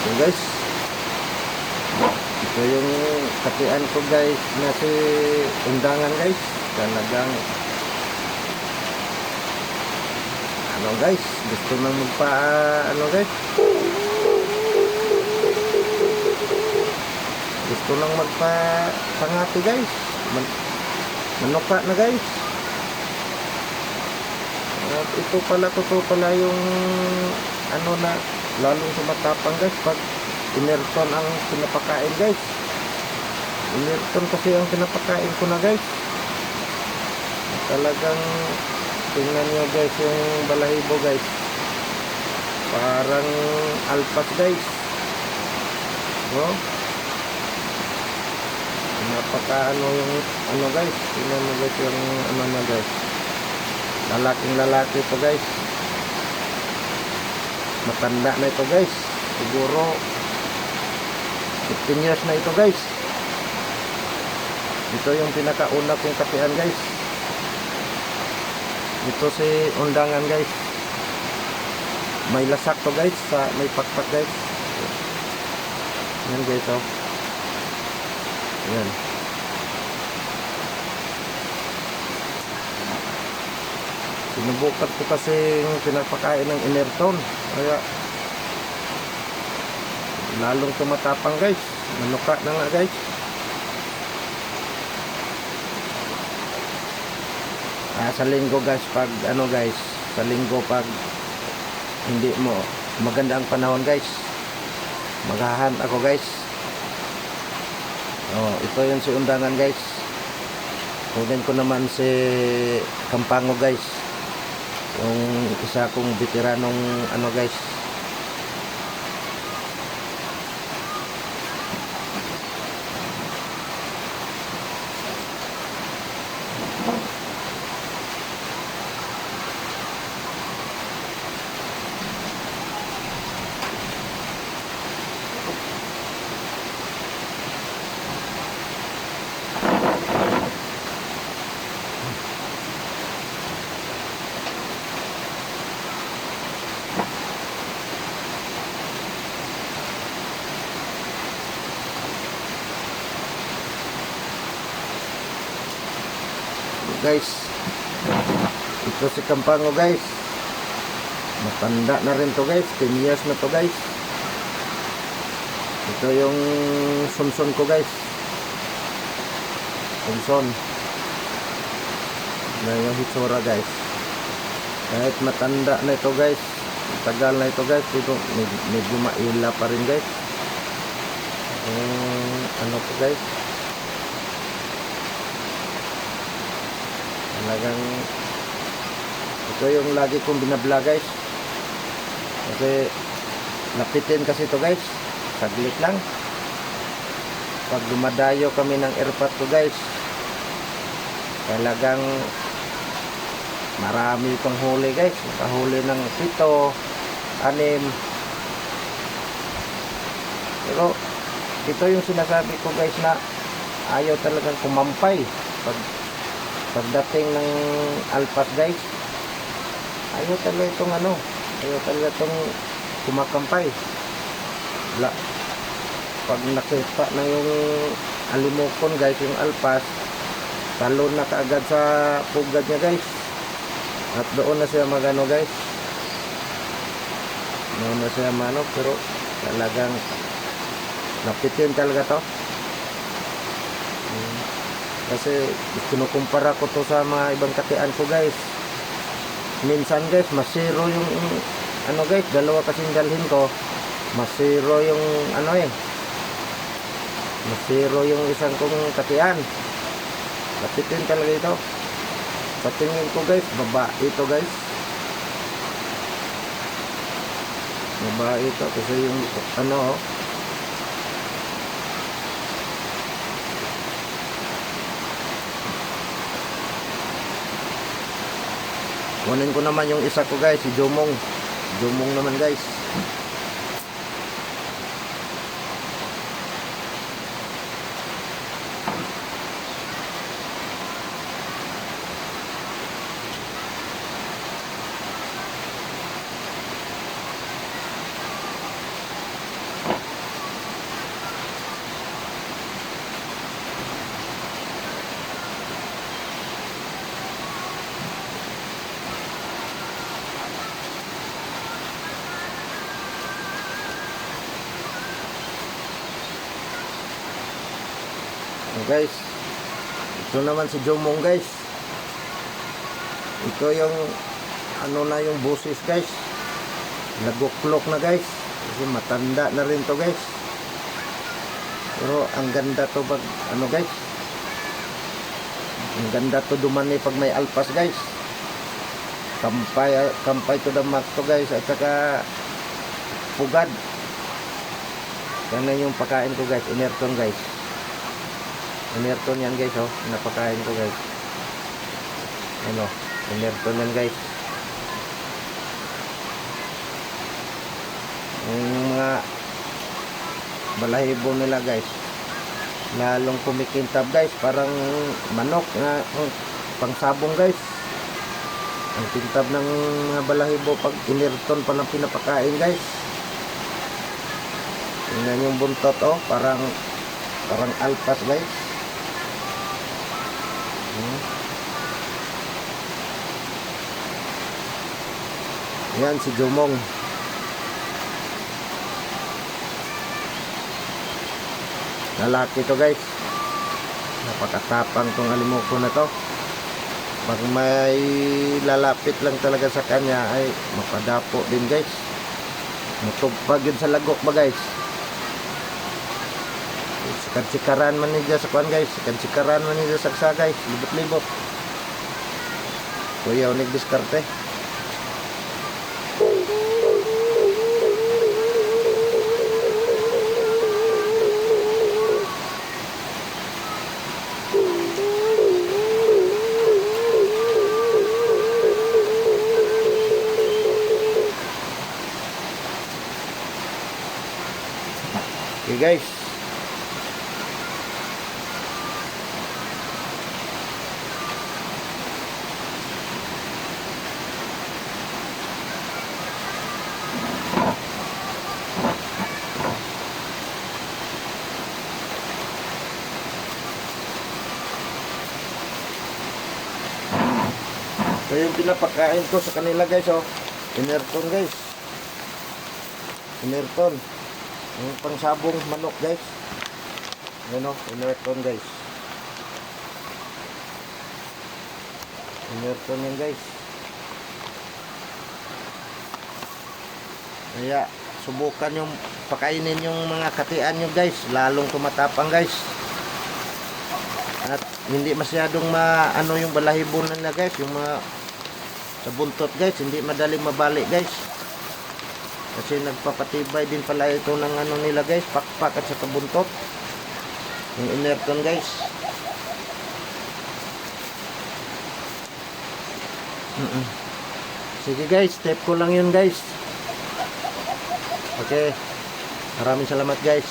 So guys, ito yung katian ko guys na si undangan guys. Talagang ano guys, gusto nang magpa ano guys, gusto nang magpa pangati guys. Manuka na guys. At ito pala yung ano na lalong sumatapang guys pag inerton ang pinapakain guys. Inerton kasi ang pinapakain ko na guys. Talagang tingnan nyo guys yung balahibo guys, parang alpas guys. Napaka ano yung ano guys, tingnan mo guys yung ano na guys, lalaking lalaki ito guys. Matanda na ito guys, siguro 15 years na ito guys. Ito yung pinakauna kong katian guys. Ito si undangan guys. May lasak to guys, may pakpak guys. Yan guys oh. Yan. Sinubukan ko kasi yung pinapakain ng inerton, kaya lalong tumatapang guys. Manuka na nga guys. Sa linggo guys, pag ano guys, sa linggo pag hindi mo maganda ang panahon guys, maghahan ako guys. Ito yun si undangan guys. Kunin ko naman si Kampango guys, yung isa kong veteranong ano guys. Guys, ito si Kampango guys, matanda na rin to guys, 10 years na to guys. Ito yung sunson ko guys, sunson na yung hitsura guys. Kahit matanda na ito guys, tagal na ito guys, ito medyo maila pa rin guys. Ano to guys, talagang ito yung lagi kong binabla guys, kasi lapitin kasi ito guys, saglit lang. Pag dumadayo kami ng airpot ko guys, talagang marami itong huli guys. Nakahuli ng 7, 6. Pero ito yung sinasabi ko guys na ayaw talagang kumampay pagdating ng alpas guys. Ayaw talaga itong ano, ayaw talaga itong kumakampay. Wala. Pag nakita na yung alimokon guys, yung alpas, talon na kaagad sa pugad niya guys, at doon na siya magano guys, doon na siya manok. Pero talagang napitin talaga to. Kasi kinukumpara ko to sa mga ibang katian ko guys. Minsan guys, masiro yung ano guys, dalawa kasing dalhin ko, masiro yung ano masiro yung isang kong katian. Lapitin talaga ito. Sa tingin ko guys, babae ito guys, babae ito. Kasi yung ano kunin ko naman yung isa ko guys, si Jomong. Jomong naman guys. Guys, ito naman si Jomong guys. Ito yung ano na yung boses guys. Naguklok na guys. Kasi matanda na rin to guys. Pero ang ganda to pag ano guys. Ang ganda to dumani pag may alpas guys. Kampay to the max to guys. At saka pugad. Yan na yung pakain ko guys. Inerton guys. Inerton yan guys oh. Napakain ko guys. Ano. Inerton yan guys. Yung mga balahibo nila guys. Lalong kumikintab guys. Parang manok na pangsabong guys. Ang kintab ng mga balahibo pag inerton pa lang pinapakain guys. Tingnan yung buntot oh, parang alpas guys. Yan si Jomong. Lalaki to guys. Napakatapang tong alimuko na to. Pag may lalapit lang talaga sa kanya ay mapadapo din guys. Matugpag yun sa lagok ba guys. Sikan-sikaran man niya sa kuan guys. Sikan-sikaran man niya sa saksa guys. Libot-libot. Kuya unig diskarte. Okay guys. So yung pinapakain ko sa kanila guys oh. Inerton guys. Inerton. Yung pangsabong manok guys. Yan o, inerton guys. Inerton yan guys. Kaya subukan yung pakainin yung mga katian nyo guys. Lalong tumatapang guys. At hindi masyadong ano yung balahibo nila guys. Yung mga sa buntot guys. Hindi madaling mabalik guys. Kasi nagpapatibay din pala ito ng ano nila guys, pakpak at sa buntot. Yung inerton guys. Sige guys, step ko lang yun guys. Okay. Maraming salamat guys.